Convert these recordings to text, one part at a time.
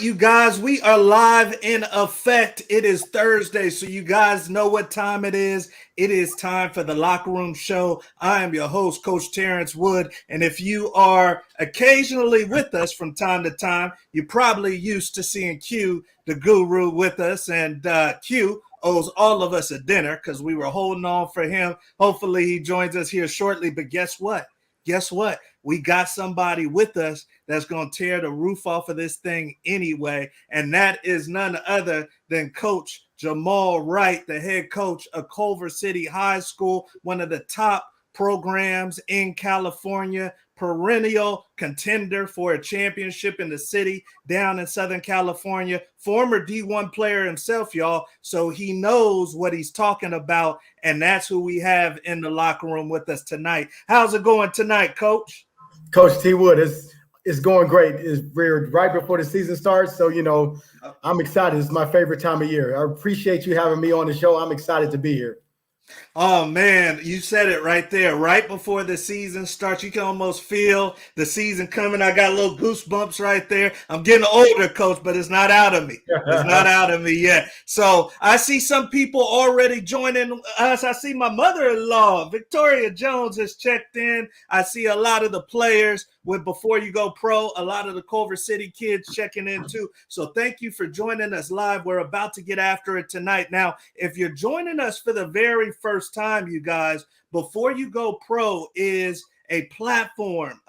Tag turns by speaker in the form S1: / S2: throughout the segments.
S1: you guys, we are live in effect. It is Thursday, so you guys know what time it is. It is time for the Locker Room Show. I am your host, Coach Terrence Wood, and if you are occasionally with us from time to time, you're probably used to seeing Q, the guru, with us, and Q owes all of us a dinner because we were holding on for him. Hopefully he joins us here shortly, but guess what? We got somebody with us that's going to tear the roof off of this thing anyway, and that is none other than Coach Jahmal Wright, the head coach of Culver City High School, one of the top programs in California, perennial contender for a championship in the city down in Southern California, former D1 player himself, y'all, so he knows what he's talking about, and that's who we have in the locker room with us tonight. How's it going tonight, Coach?
S2: Coach T. Wood, it's going great. We're right before the season starts, so, I'm excited. It's my favorite time of year. I appreciate you having me on the show. I'm excited to be here.
S1: Oh, man, you said it right there. Right before the season starts, you can almost feel the season coming. I got little goosebumps right there. I'm getting older, Coach, but it's not out of me. It's not out of me yet. So I see some people already joining us. I see my mother-in-law, Victoria Jones, has checked in. I see a lot of the players with Before You Go Pro, a lot of the Culver City kids checking in too. So thank you for joining us live. We're about to get after it tonight. Now, if you're joining us for the very first time, you guys, Before You Go Pro is a platform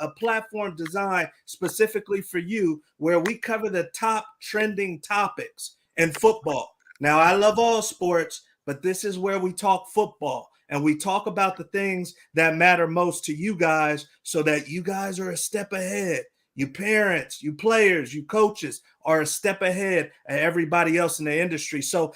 S1: designed specifically for you where we cover the top trending topics in football. Now, I love all sports, but this is where we talk football. And we talk about the things that matter most to you guys so that you guys are a step ahead. You parents, you players, you coaches are a step ahead of everybody else in the industry. So,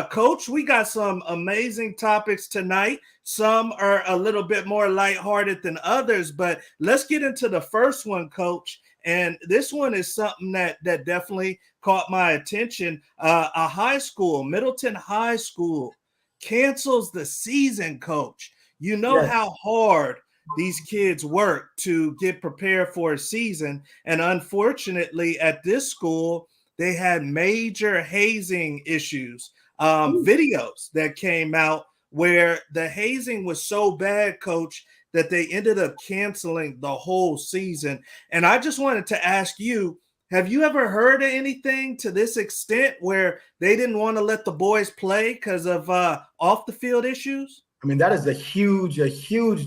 S1: Coach, we got some amazing topics tonight. Some are a little bit more lighthearted than others, but let's get into the first one, Coach. And this one is something that definitely caught my attention. A high school, Middleton High School, cancels the season, Coach. You know
S2: Yes.
S1: how hard these kids work to get prepared for a season. And unfortunately, at this school, they had major hazing issues, videos that came out where the hazing was so bad, Coach, that they ended up canceling the whole season. And I just wanted to ask you, have you ever heard of anything to this extent where they didn't want to let the boys play because of off the field issues?
S2: I mean, that is a huge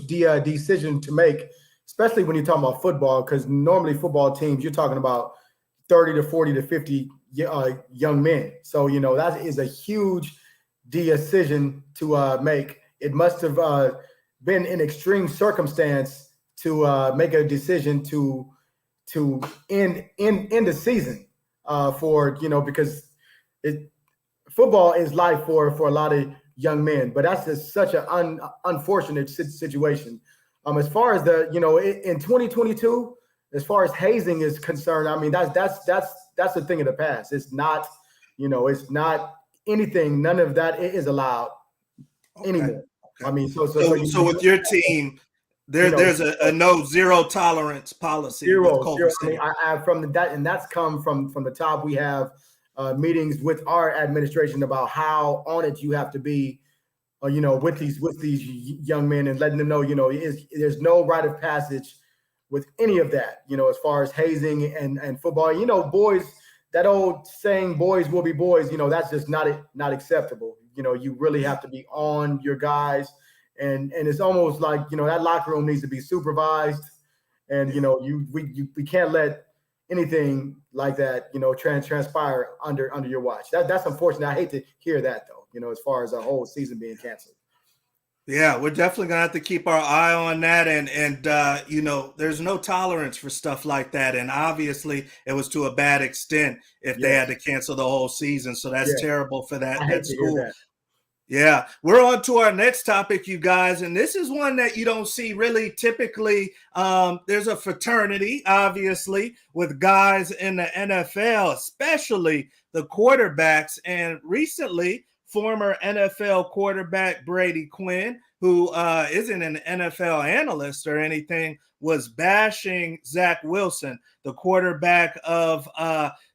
S2: decision to make, especially when you're talking about football, because normally football teams, you're talking about 30 to 40 to 50 young men. So, that is a huge decision to make. It must have been an extreme circumstance to make a decision to end the season because football is life for a lot of young men, but that's just such an unfortunate situation. As far as in 2022, as far as hazing is concerned, I mean that's a thing of the past. It's not, it's not anything. None of that is allowed anymore. Okay. I mean, so
S1: with your team, there's a no zero tolerance policy.
S2: Zero. I mean, I from that, and that's come from the top. We have meetings with our administration about how on it you have to be, with these young men, and letting them know, there's no rite of passage with any of that, as far as hazing and football. Boys, that old saying, boys will be boys, that's just not acceptable. You really have to be on your guys. And it's almost like, that locker room needs to be supervised. And, we can't let anything like that, transpire under your watch. That's unfortunate. I hate to hear that, though, as far as a whole season being canceled.
S1: Yeah, we're definitely going to have to keep our eye on that. And there's no tolerance for stuff like that. And obviously it was to a bad extent if they had to cancel the whole season. So that's terrible for that school. Yeah, we're on to our next topic, you guys, and this is one that you don't see really typically. There's a fraternity, obviously, with guys in the NFL, especially the quarterbacks, and recently, former NFL quarterback Brady Quinn, who isn't an NFL analyst or anything, was bashing Zach Wilson, the quarterback of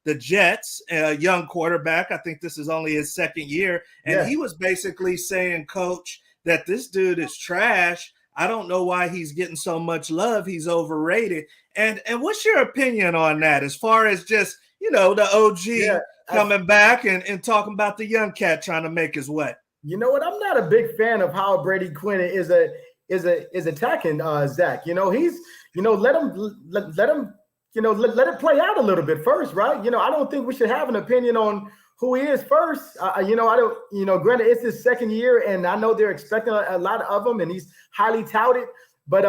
S1: the Jets, a young quarterback. I think this is only his second year. And he was basically saying, Coach, that this dude is trash. I don't know why he's getting so much love. He's overrated. And what's your opinion on that as far as just, the OG coming back and talking about the young cat trying to make his way?
S2: You know what? I'm not a big fan of how Brady Quinn is attacking Zach. He's let him let it play out a little bit first, right? I don't think we should have an opinion on who he is first. I don't, granted it's his second year, and I know they're expecting a lot of him, and he's highly touted, but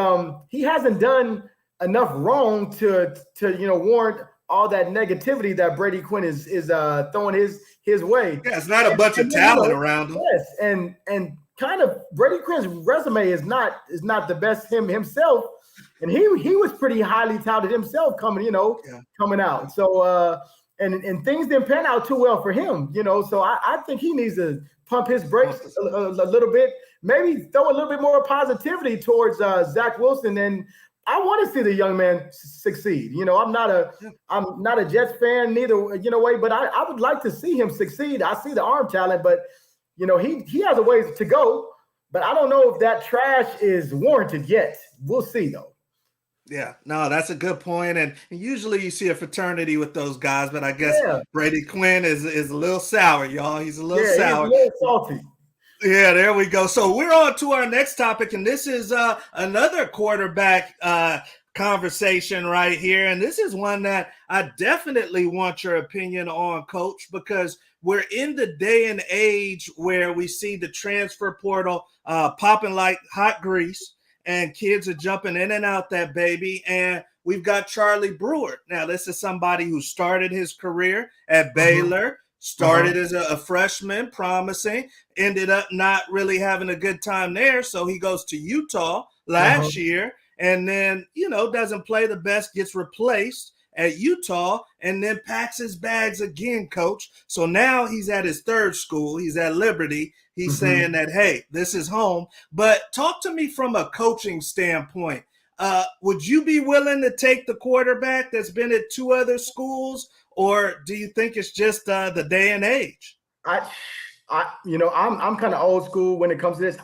S2: he hasn't done enough wrong to warrant all that negativity that Brady Quinn is throwing his way.
S1: Yeah, it's not a bunch of talent around him.
S2: Yes, and kind of Brady Quinn's resume is not the best himself, and he was pretty highly touted himself coming out. So and things didn't pan out too well for him, So I think he needs to pump his brakes a little bit, maybe throw a little bit more positivity towards Zach Wilson. And I want to see the young man succeed. I'm not a Jets fan neither, way, but I would like to see him succeed. I see the arm talent, but he has a ways to go. But I don't know if that trash is warranted yet. We'll see though.
S1: Yeah, no, that's a good point. And usually you see a fraternity with those guys, but I guess Brady Quinn is a little sour, y'all. He's a little sour.
S2: He's a little salty.
S1: Yeah, there we go. So we're on to our next topic, and this is another quarterback conversation right here. And this is one that I definitely want your opinion on, Coach, because we're in the day and age where we see the transfer portal popping like hot grease, and kids are jumping in and out that baby. And we've got Charlie Brewer. Now, this is somebody who started his career at Baylor, started as a freshman, promising, ended up not really having a good time there. So he goes to Utah last year and then, doesn't play the best, gets replaced at Utah, and then packs his bags again, Coach. So now he's at his third school. He's at Liberty. He's saying that, hey, this is home. But talk to me from a coaching standpoint. Would you be willing to take the quarterback that's been at two other schools, or do you think it's just the day and age?
S2: I'm kind of old school when it comes to this.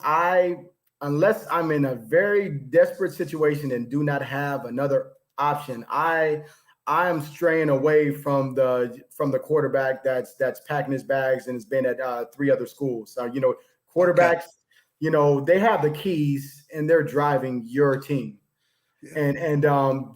S2: Unless I'm in a very desperate situation and do not have another option, I am straying away from the quarterback that's packing his bags and has been at three other schools. Quarterbacks, they have the keys and they're driving your team. Yeah. And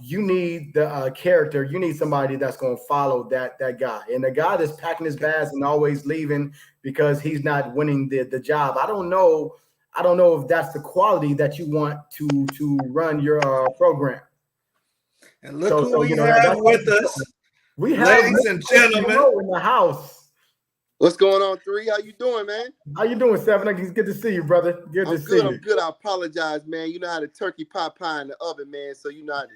S2: you need the character. You need somebody that's going to follow that guy. And the guy that's packing his bags and always leaving because he's not winning the job. I don't know if that's the quality that you want to run your program.
S1: And look who we have with us.
S2: We have
S1: ladies and gentlemen
S2: in the house.
S3: What's going on, 3? How you doing, man?
S2: How you doing, 7? It's good to see you, brother. Good to see you.
S3: I'm good. I apologize, man. You know how the turkey pot pie in the oven, man. So you know how to.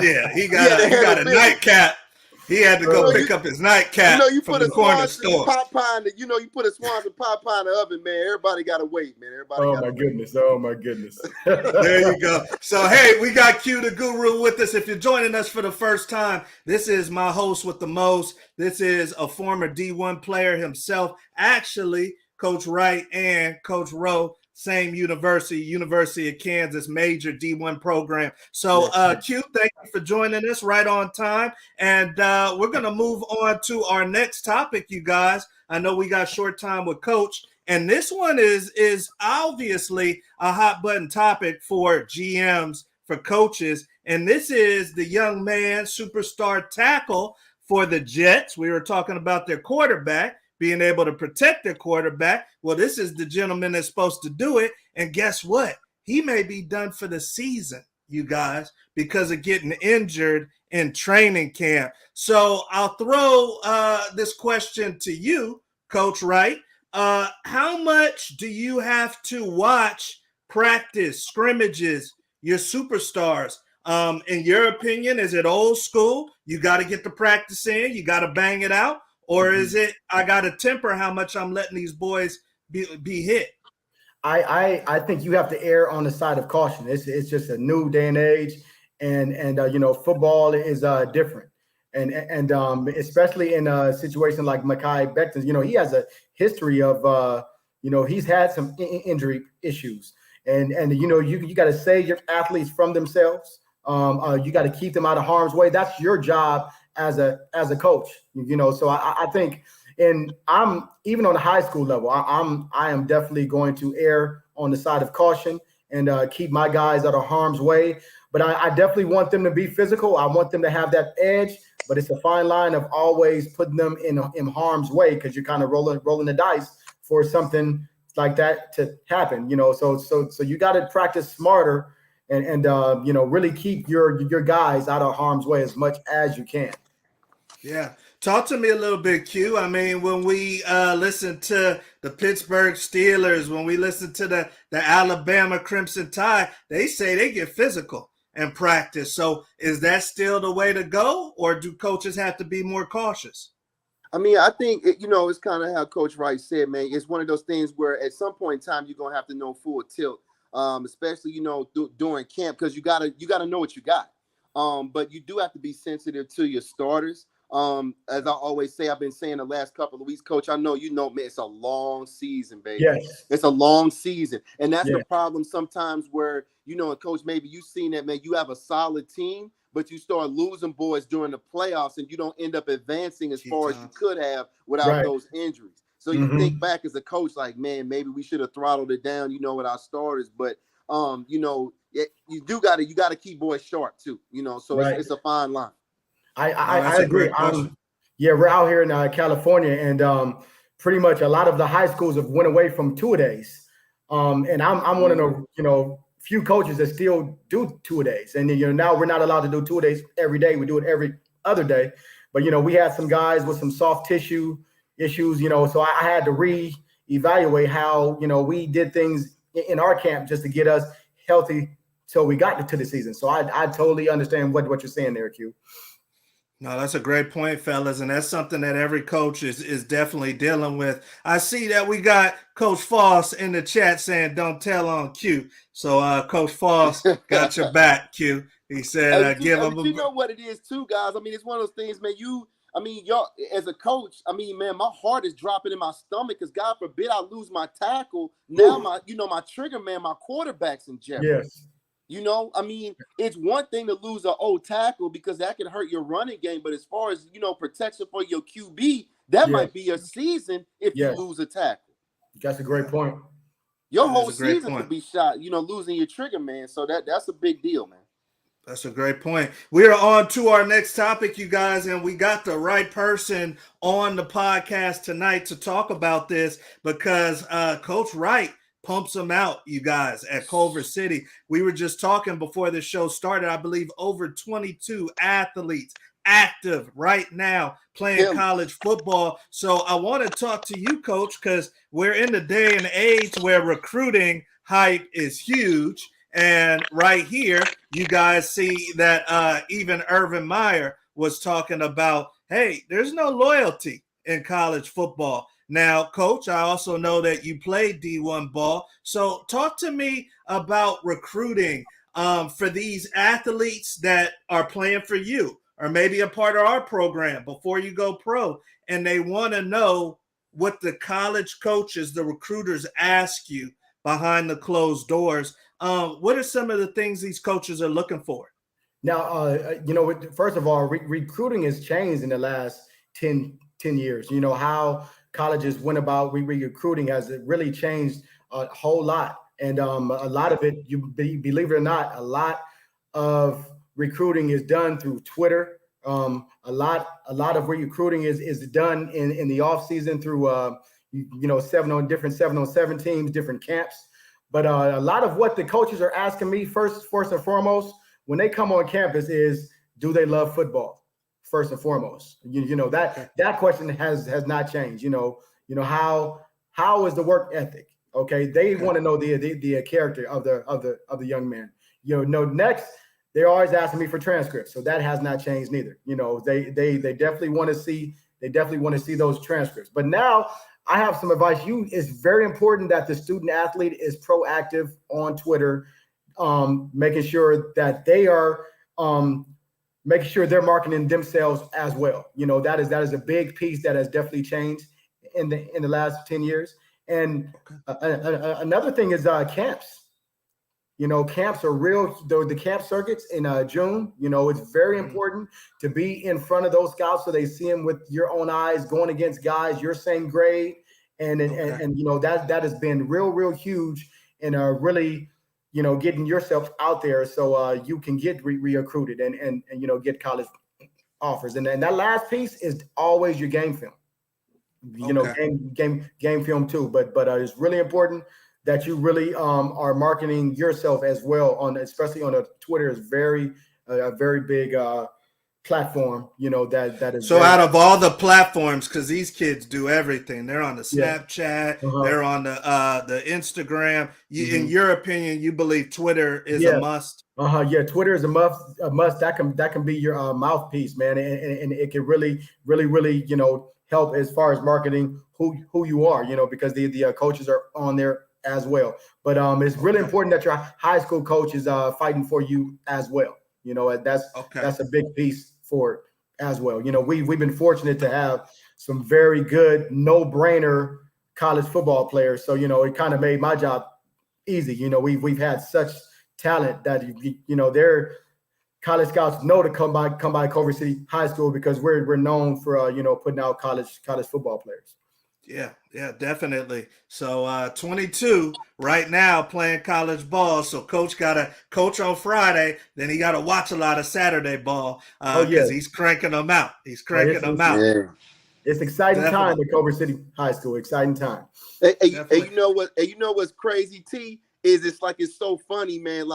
S1: Yeah, he got a nightcap. He had to go pick up his nightcap from the corner store.
S3: Pot pie you put a Swanson pot pie in the oven, man. Everybody got to wait, man.
S2: Oh, my goodness.
S1: There you go. So, hey, we got Q the Guru with us. If you're joining us for the first time, this is my host with the most. This is a former D1 player himself. Actually, Coach Wright and Coach Rowe, same University of Kansas, major D1 program. So, Q, thank you for joining us right on time. And we're going to move on to our next topic, you guys. I know we got short time with Coach. And this one is obviously a hot button topic for GMs, for coaches. And this is the young man superstar tackle for the Jets. We were talking about their quarterback, being able to protect their quarterback. Well, this is the gentleman that's supposed to do it. And guess what? He may be done for the season, you guys, because of getting injured in training camp. So I'll throw this question to you, Coach Wright. How much do you have to watch practice, scrimmages, your superstars? In your opinion, is it old school? You got to get the practice in. You got to bang it out. Or is it, I got to temper how much I'm letting these boys be hit?
S2: I think you have to err on the side of caution. It's just a new day and age, and football is different, and especially in a situation like Mekhi Becton, he has a history of he's had some injury issues, and you got to save your athletes from themselves. You got to keep them out of harm's way. That's your job as a coach. So I think. And I'm even on the high school level. I am definitely going to err on the side of caution and keep my guys out of harm's way. But I definitely want them to be physical. I want them to have that edge. But it's a fine line of always putting them in harm's way, because you're kind of rolling the dice for something like that to happen. So you got to practice smarter and really keep your guys out of harm's way as much as you can.
S1: Yeah. Talk to me a little bit, Q. I mean, when we listen to the Pittsburgh Steelers, when we listen to the Alabama Crimson Tide, they say they get physical in practice. So is that still the way to go, or do coaches have to be more cautious?
S3: I mean, I think, it's kind of how Coach Wright said, man. It's one of those things where at some point in time, you're going to have to know full tilt, especially, during camp, because you gotta know what you got. But you do have to be sensitive to your starters. As I always say, I've been saying the last couple of weeks, Coach, I know, man, it's a long season, baby.
S2: Yes.
S3: It's a long season. And that's
S2: Yeah.
S3: the problem sometimes where, and Coach, maybe you've seen that, man, you have a solid team, but you start losing boys during the playoffs and you don't end up advancing as far as you could have without those injuries. So you think back as a coach, like, man, maybe we should have throttled it down, with our starters. But, you got to keep boys sharp too, so it's a fine line.
S2: I agree. We're out here in California, and pretty much a lot of the high schools have went away from two-a-days. And I'm one of the few coaches that still do two-a-days. And now we're not allowed to do two-a-days every day. We do it every other day. But we had some guys with some soft tissue issues. So I had to reevaluate how we did things in our camp just to get us healthy till we got to the season. So I totally understand what you're saying there, Q.
S1: No, that's a great point, fellas, and that's something that every coach is definitely dealing with. I see that we got Coach Foss in the chat saying don't tell on Q. So Coach Foss got your back, Q. He said give him
S3: you know what it is too, guys. I mean, it's one of those things, man. Y'all as a coach, man, my heart is dropping in my stomach because God forbid I lose my tackle. Now my trigger man, my quarterback's in jeopardy.
S2: Yes.
S3: It's one thing to lose an old tackle because that can hurt your running game. But as far as, protection for your QB, that might be a season if you lose a tackle.
S2: That's a great point.
S3: Your whole season could be shot, losing your trigger, man. So that's a big deal, man.
S1: That's a great point. We are on to our next topic, you guys, and we got the right person on the podcast tonight to talk about this because Coach Wright pumps them out, you guys, at Culver City. We were just talking before the show started. I believe over 22 athletes active right now playing college football. So I want to talk to you, Coach, because we're in the day and age where recruiting hype is huge. And right here, you guys see that even Urban Meyer was talking about, hey, there's no loyalty in college football. Now, Coach, I also know that you played D1 ball. So talk to me about recruiting for these athletes that are playing for you or maybe a part of our program before you go pro. And they want to know what the college coaches, the recruiters ask you behind the closed doors. What are some of the things these coaches are looking for?
S2: Now, first of all, recruiting has changed in the last 10 years. How colleges went about recruiting has really changed a whole lot. And a lot of it, believe it or not, a lot of recruiting is done through Twitter. A lot of recruiting is done in the off season through, 7-on-7 teams, different camps. But a lot of what the coaches are asking me first and foremost, when they come on campus is, do they love football? First and foremost, that question has not changed. How is the work ethic? Okay, they want to know the character of the young man. Next, they're always asking me for transcripts, so that has not changed neither. They definitely want to see those transcripts. But now I have some advice. It's very important that the student athlete is proactive on Twitter, making sure that they are making sure they're marketing themselves as well. That is a big piece that has definitely changed in the last 10 years. And another thing is camps. Camps are real. The camp circuits in June. It's very important to be in front of those scouts so they see them with your own eyes, going against guys your same grade, and that has been real huge in really getting yourself out there so you can get recruited and get college offers. And that last piece is always your game film. Game film too. But it's really important that you really are marketing yourself as well especially on Twitter is a very big platform. That is.
S1: So out of all the platforms, because these kids do everything, they're on the Snapchat, they're on the Instagram. In your opinion, you believe Twitter is a must?
S2: Yeah, Twitter is a must. That can be your mouthpiece, man, and it can really help as far as marketing who you are. Because the coaches are on there as well. But it's really important that your high school coach is fighting for you as well. That's a big piece for it as well. We've been fortunate to have some very good no-brainer college football players. So, it kind of made my job easy. We've had such talent that their college scouts know to come by Culver City High School because we're known for putting out college football players.
S1: Yeah, definitely. So 22 right now playing college ball. So coach got to coach on Friday. Then he got to watch a lot of Saturday ball because he's cranking them out. He's cranking them out.
S3: Yeah.
S2: It's exciting time at Culver City High School. Exciting time.
S3: Hey, you know what? Hey, you know what's crazy, T? It's so funny, man.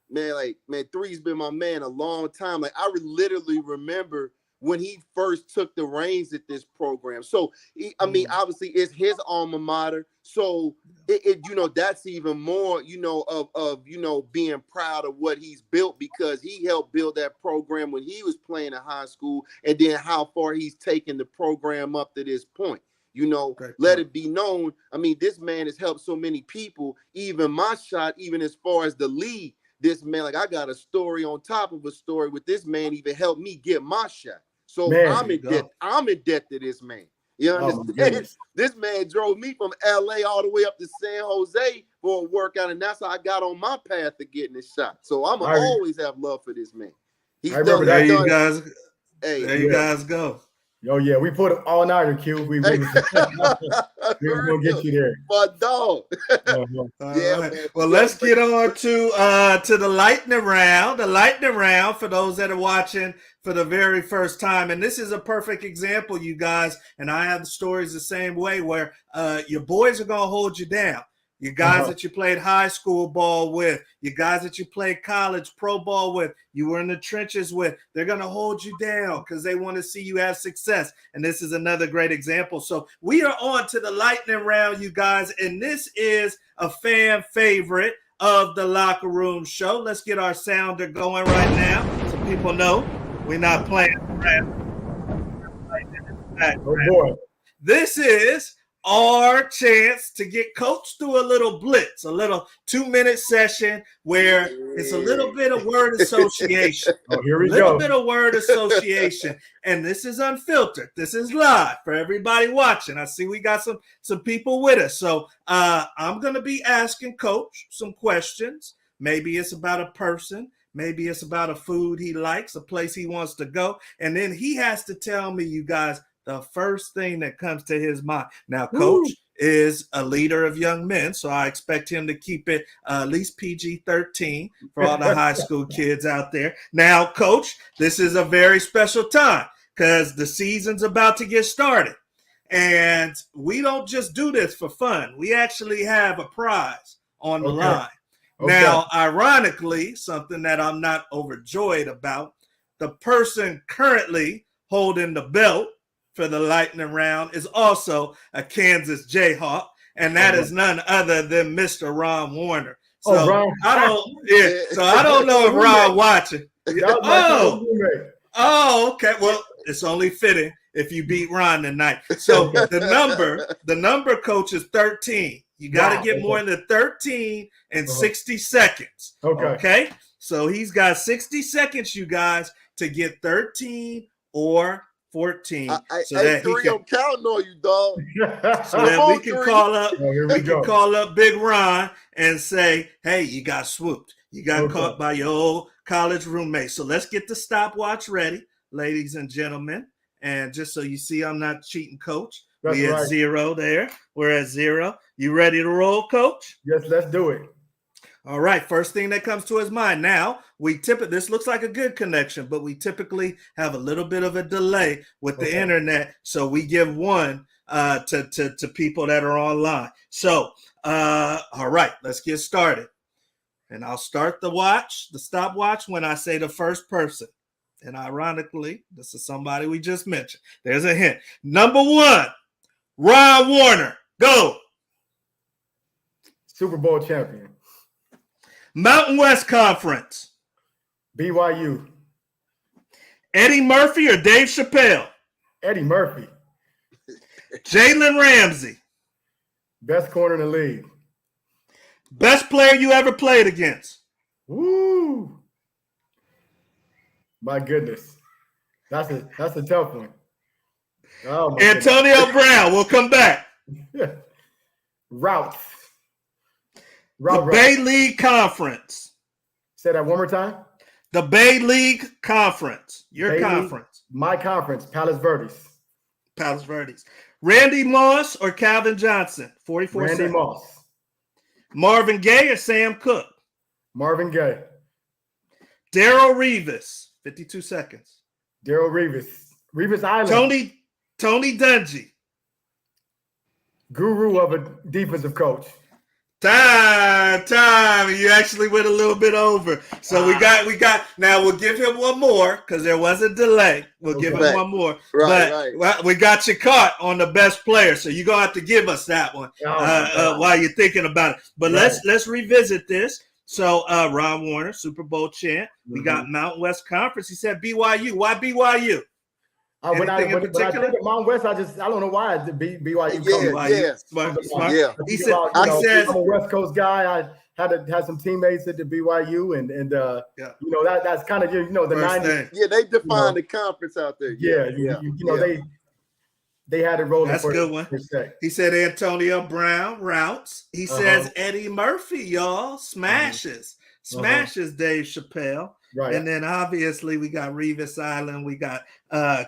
S3: Man, Three's been my man a long time. Like I literally remember when he first took the reins at this program. So, obviously it's his alma mater. So that's even more, of being proud of what he's built because he helped build that program when he was playing in high school and then how far he's taken the program up to this point. Let it be known. This man has helped so many people, even my shot, even as far as the league. This man, I got a story on top of a story with this man even helped me get my shot. So man, I'm in debt to this man. You understand? This man drove me from LA all the way up to San Jose for a workout, and that's how I got on my path to getting this shot. So I'm gonna always have love for this man.
S1: There you guys go.
S2: Oh yeah, we put it all nighter, Q. We gonna get you there.
S3: My dog.
S1: Man. Well, let's get on to the lightning round. The lightning round for those that are watching for the very first time. And this is a perfect example, you guys. And I have the stories the same way where your boys are gonna hold you down. You guys that you played high school ball with, you guys that you played college pro ball with, you were in the trenches with, they're going to hold you down because they want to see you have success. And this is another great example. So we are on to the lightning round, you guys, and this is a fan favorite of the Locker Room Show. Let's get our sounder going right now so people know we're not playing around.
S2: Oh boy.
S1: This is our chance to get coach through a little blitz, a little 2-minute session where it's a little bit of word association.
S2: Here we go.
S1: A little bit of word association. And this is unfiltered. This is live for everybody watching. I see we got some people with us. So I'm going to be asking coach some questions. Maybe it's about a person. Maybe it's about a food he likes, a place he wants to go. And then he has to tell me, you guys, the first thing that comes to his mind. Now, coach is a leader of young men, so I expect him to keep it at least PG-13 for all the high school kids out there. Now, coach, this is a very special time because the season's about to get started. And we don't just do this for fun. We actually have a prize on the line. Now, ironically, something that I'm not overjoyed about, the person currently holding the belt for the lightning round is also a Kansas Jayhawk, and that is none other than Mr. Ron Warner. So I don't know if Ron watching. Okay. Well, it's only fitting if you beat Ron tonight. So the number, coach, is 13. You got to get more than 13 in 60 seconds. Okay. So he's got 60 seconds, you guys, to get 13 or 14.
S3: I'm counting on you, dog.
S1: So that we can call up Big Ron and say, hey, you got swooped. You got caught by your old college roommate. So let's get the stopwatch ready, ladies and gentlemen. And just so you see, I'm not cheating, Coach. We're at 0 there. We're at 0. You ready to roll, Coach?
S2: Yes, let's do it.
S1: All right. First thing that comes to his mind. Now, this looks like a good connection, but we typically have a little bit of a delay with the internet. So we give one to people that are online. So, all right, let's get started. And I'll start the stopwatch when I say the first person. And ironically, this is somebody we just mentioned. There's a hint. Number 1, Ron Warner. Go.
S2: Super Bowl champion.
S1: Mountain West Conference.
S2: BYU.
S1: Eddie Murphy or Dave Chappelle?
S2: Eddie Murphy.
S1: Jalen Ramsey.
S2: Best corner in the league.
S1: Best player you ever played against?
S2: Woo. My goodness. That's a tough one. Oh,
S1: Antonio Brown. We'll come back.
S2: Routes.
S1: The Bay League Conference.
S2: Say that one more time.
S1: The Bay League Conference. Your conference.
S2: My conference. Palos Verdes.
S1: Palos Verdes. Randy Moss or Calvin Johnson? 44
S2: Randy
S1: seconds.
S2: Moss.
S1: Marvin Gaye or Sam Cooke?
S2: Marvin Gaye.
S1: Darrell Revis. 52 seconds.
S2: Darrell Revis. Revis Island.
S1: Tony Dungy.
S2: Guru of a defensive coach.
S1: Time. You actually went a little bit over. So we got. Now we'll give him one more because there was a delay. We'll give him one more. But we got you caught on the best player, so you're gonna have to give us that one while you're thinking about it. But let's revisit this. So Ron Warner, Super Bowl champ. We got Mountain West Conference. He said BYU. Why BYU?
S2: When I think of Mountain West, I don't know why it's BYU.
S1: Smart.
S2: Yeah. He said, I'm a West Coast guy. I had some teammates at the BYU, and that's kind of the 90s.
S3: Yeah, they defined the conference out there.
S2: They had it rolling.
S1: That's a good one. He said Antonio Brown, routes. He says Eddie Murphy, y'all, smashes Dave Chappelle. Right. And then obviously we got Revis Island. We got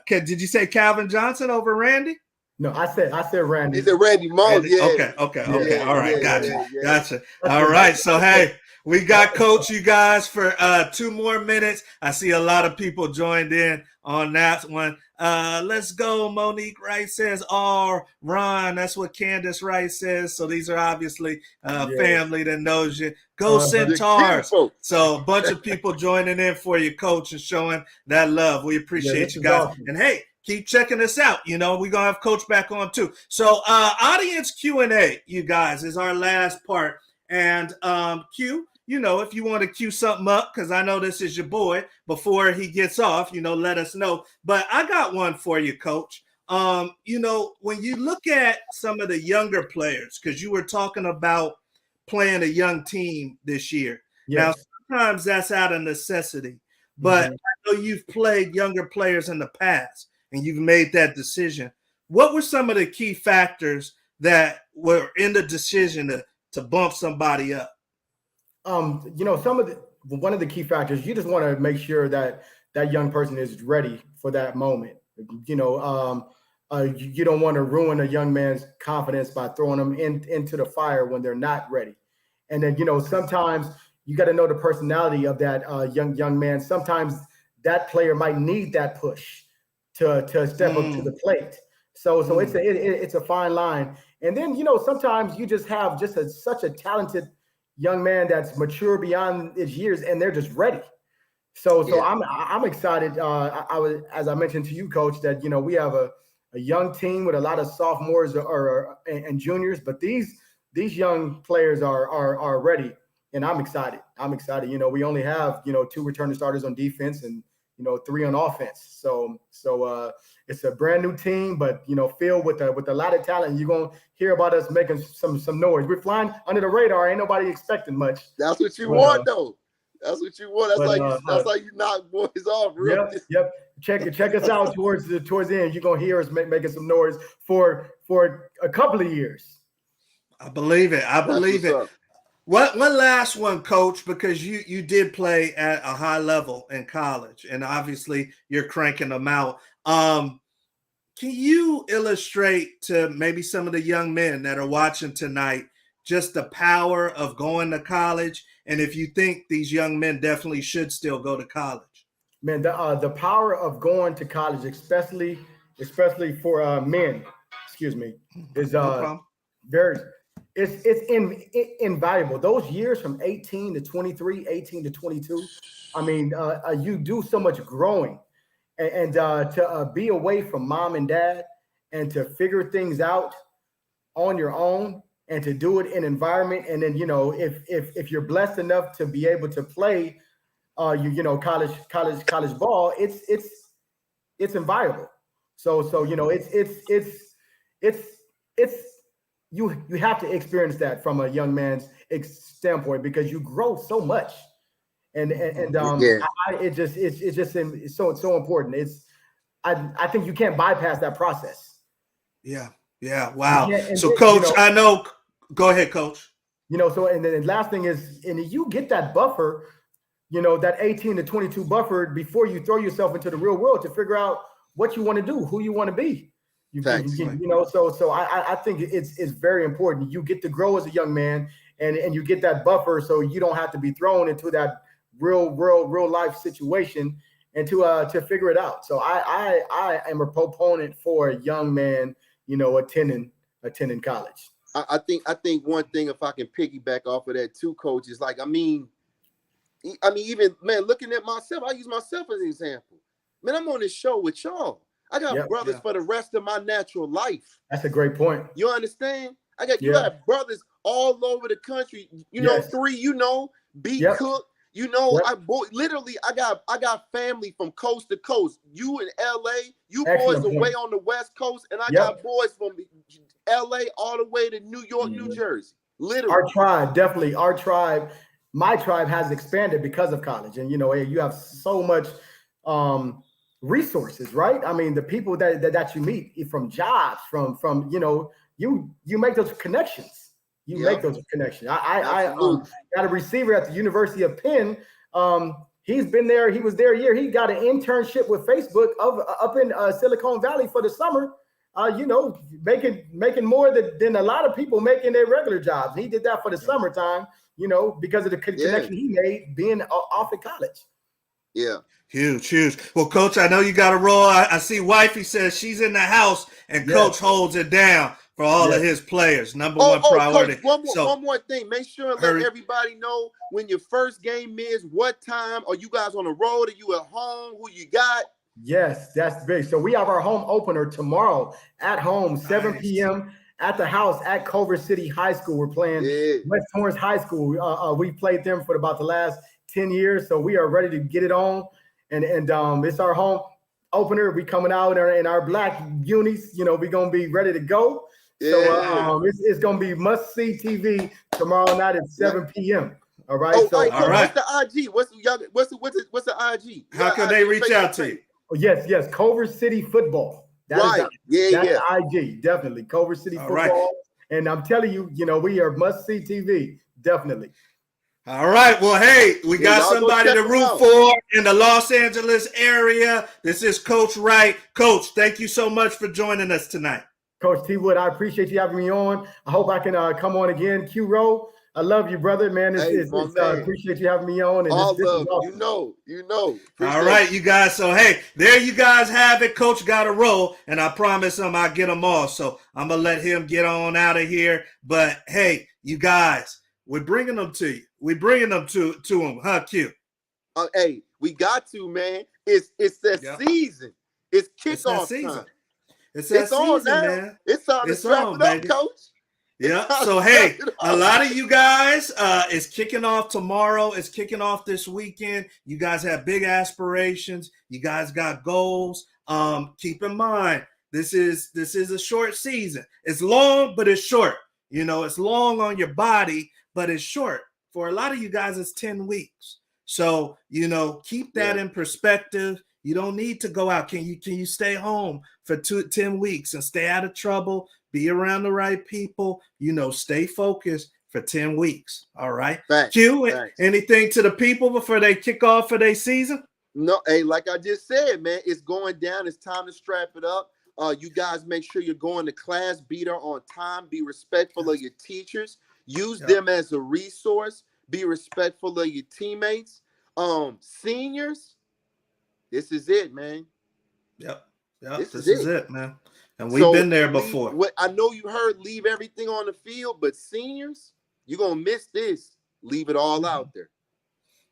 S1: did you say Calvin Johnson over Randy?
S2: No, I said Randy.
S3: He said Randy Moss. Yeah.
S1: Okay. All right. Gotcha. All right. So hey, we got Coach you guys for 2 more minutes. I see a lot of people joined in on that one. Let's go. Monique Wright says, "Oh, Ron." That's what Candace Wright says. So these are obviously family that knows you. Go Centaurs. So a bunch of people joining in for you, Coach, and showing that love. We appreciate you guys. Awesome. And hey, keep checking us out. We're going to have Coach back on too. So audience Q&A, you guys, is our last part. And Q, if you want to cue something up, because I know this is your boy, before he gets off, let us know. But I got one for you, Coach. When you look at some of the younger players, because you were talking about playing a young team this year. Yes. Now, sometimes that's out of necessity, but I know you've played younger players in the past and you've made that decision. What were some of the key factors that were in the decision to bump somebody up?
S2: One of the key factors, you just want to make sure that that young person is ready for that moment. You don't want to ruin a young man's confidence by throwing them into the fire when they're not ready. And then, sometimes you got to know the personality of that young man. Sometimes that player might need that push to step up to the plate. So it's a fine line. And then, sometimes you just have such a talented young man that's mature beyond his years, and they're just ready. So I'm excited. As I mentioned to you, Coach, that we have a young team with a lot of sophomores and juniors, but these young players are ready, and I'm excited. We only have 2 returning starters on defense, and 3 on offense. So it's a brand new team, but filled with a lot of talent. You're gonna hear about us making some noise. We're flying under the radar. Ain't nobody expecting much.
S3: That's what you want, though. That's what you want. That's how you knock boys off.
S2: Yep. Check us out towards the end. You're gonna hear us making some noise for a couple of years.
S1: I believe it. One last one, Coach, because you did play at a high level in college, and obviously you're cranking them out. Can you illustrate to maybe some of the young men that are watching tonight just the power of going to college, and if you think these young men definitely should still go to college?
S2: Man, the power of going to college, especially for men, is very. It's invaluable. Those years from 18 to 23, 18 to 22. I mean, you do so much growing, and to be away from mom and dad and to figure things out on your own and to do it in environment. And then, if you're blessed enough to be able to play, college ball, it's invaluable. So it's you have to experience that from a young man's standpoint because you grow so much, it's so important. I think you can't bypass that process.
S1: Yeah. Wow. So, Coach, I know. Go ahead, Coach.
S2: So and then the last thing is, and you get that buffer, that 18 to 22 buffer before you throw yourself into the real world to figure out what you want to do, who you want to be. So I think it's very important. You get to grow as a young man, and you get that buffer, so you don't have to be thrown into that real life situation and to figure it out. So I am a proponent for a young man, attending college.
S3: I think one thing, if I can piggyback off of that too, Coach, is like, I mean, even, man, looking at myself, I use myself as an example. Man, I'm on this show with y'all. I got brothers for the rest of my natural life.
S2: That's a great point.
S3: You understand? You got brothers all over the country. 3, B Cook. I got family from coast to coast. You in LA, you boys away on the West Coast, and I got boys from LA all the way to New York, New Jersey. Literally.
S2: Our tribe, my tribe has expanded because of college. And you have so much resources, right? I mean, the people that you meet from jobs, from you make those connections. Make those connections. I got a receiver at the University of Penn. He's been there. He was there a year. He got an internship with Facebook up in Silicon Valley for the summer. Making more than a lot of people making their regular jobs. He did that for the summertime, because of the connection he made being off at college.
S3: Yeah.
S1: Huge. Well, Coach, I know you got to roll. I see Wifey says she's in the house, and Coach holds it down for all of his players. Number one priority.
S3: Coach, one more thing. Make sure and let everybody know when your first game is, what time. Are you guys on the road? Are you at home? Who you got?
S2: Yes, that's big. So we have our home opener tomorrow at home, 7 p.m. at the house at Culver City High School. We're playing West Torrance High School. We played them for about the last 10 years, so we are ready to get it on. And it's our home opener. We coming out in our black unis. We're gonna be ready to go. So it's gonna be must-see TV tomorrow night at 7 p.m. All right.
S3: All right. What's the IG? What's the IG?
S1: How can they reach out to you?
S2: Oh, yes. Culver City Football. That's IG, definitely. Culver City Football. Right. And I'm telling you, we are must-see TV, definitely.
S1: All right. Well, hey, we got somebody to root for in the Los Angeles area. This is Coach Wright. Coach, thank you so much for joining us tonight.
S2: Coach T. Wood, I appreciate you having me on. I hope I can come on again. Q-Row, I love you, brother, man. Appreciate you having me on. And
S3: all love, awesome. you know.
S1: All right, you guys. So, hey, there you guys have it. Coach got to roll, and I promise him I'll get him all. So I'm going to let him get on out of here. But, hey, you guys, we're bringing them to you. We're bringing them to him, huh, Q?
S3: Hey, we got to, man. It's that season. It's kickoff time.
S1: It's that season,
S3: on now.
S1: Man.
S3: It's time to strap it up, Coach.
S1: Yep. So, hey, a lot of you guys, it's kicking off tomorrow. It's kicking off this weekend. You guys have big aspirations. You guys got goals. Keep in mind, this is a short season. It's long, but it's short. You know, it's long on your body, but it's short. For a lot of you guys, it's 10 weeks. So, you know, keep that in perspective. You don't need to go out. Can you stay home for 10 weeks and stay out of trouble? Be around the right people, you know, stay focused for 10 weeks. All right.
S3: Thanks.
S1: Q, anything to the people before they kick off for their season?
S3: No, hey, like I just said, man, it's going down. It's time to strap it up. You guys make sure you're going to class, be there on time, be respectful of your teachers, use them as a resource, be respectful of your teammates. Seniors, this is it, man.
S1: Yep. This is it, man. And we've been there before.
S3: I know you heard leave everything on the field, but seniors, you're going to miss this. Leave it all out there.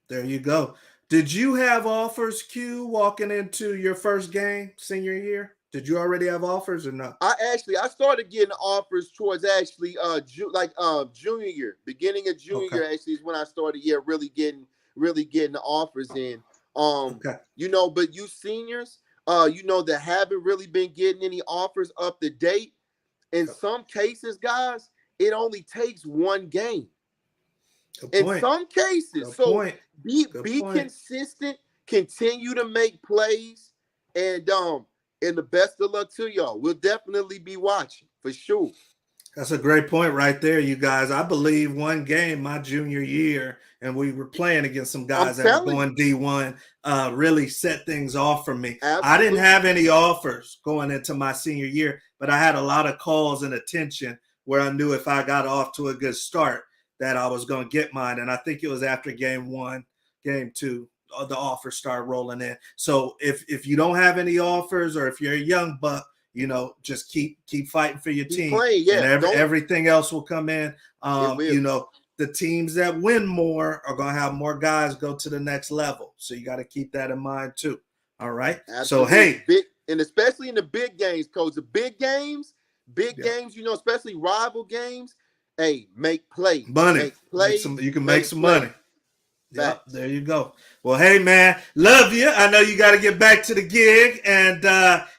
S1: There you go. Did you have offers, Q, walking into your first game senior year? Did you already have offers or not?
S3: I started getting offers towards junior year. Beginning of junior year actually is when I started really getting the offers in. You know, but you seniors, you know, that haven't really been getting any offers up to date. In some cases, guys, it only takes one game. In some cases. Be consistent, continue to make plays, and the best of luck to y'all. We'll definitely be watching for sure.
S1: That's a great point right there, you guys. I believe one game my junior year, and we were playing against some guys that were going D1, really set things off for me.
S3: Absolutely.
S1: I didn't have any offers going into my senior year, but I had a lot of calls and attention where I knew if I got off to a good start that I was going to get mine. And I think it was after game 1, game 2, the offers started rolling in. So if you don't have any offers, or if you're a young buck, you know, just keep fighting for your team, and everything else will come in. You know, the teams that win more are going to have more guys go to the next level. So you got to keep that in mind too. All right.
S3: Absolutely.
S1: So, hey.
S3: And especially in the big games, Coach, the big games, you know, especially rival games, hey, make plays.
S1: Money.
S3: Make plays.
S1: You can make some money. Yep, there you go. Well, hey, man, love you. I know you got to get back to the gig, and,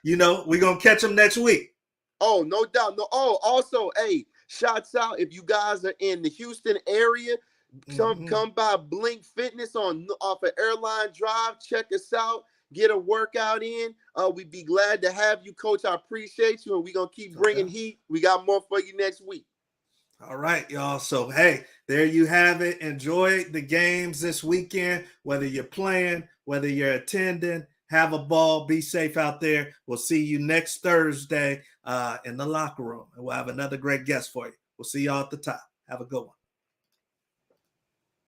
S1: you know, we're going to catch them next week.
S3: Oh, no doubt. No. Oh, also, hey, shouts out if you guys are in the Houston area, come by Blink Fitness off of Airline Drive. Check us out. Get a workout in. We'd be glad to have you, Coach. I appreciate you, and we're going to keep bringing heat. We got more for you next week.
S1: All right, y'all. So, hey, there you have it. Enjoy the games this weekend, whether you're playing, whether you're attending. Have a ball. Be safe out there. We'll see you next Thursday in the locker room, and we'll have another great guest for you. We'll see y'all at the top. Have a good one.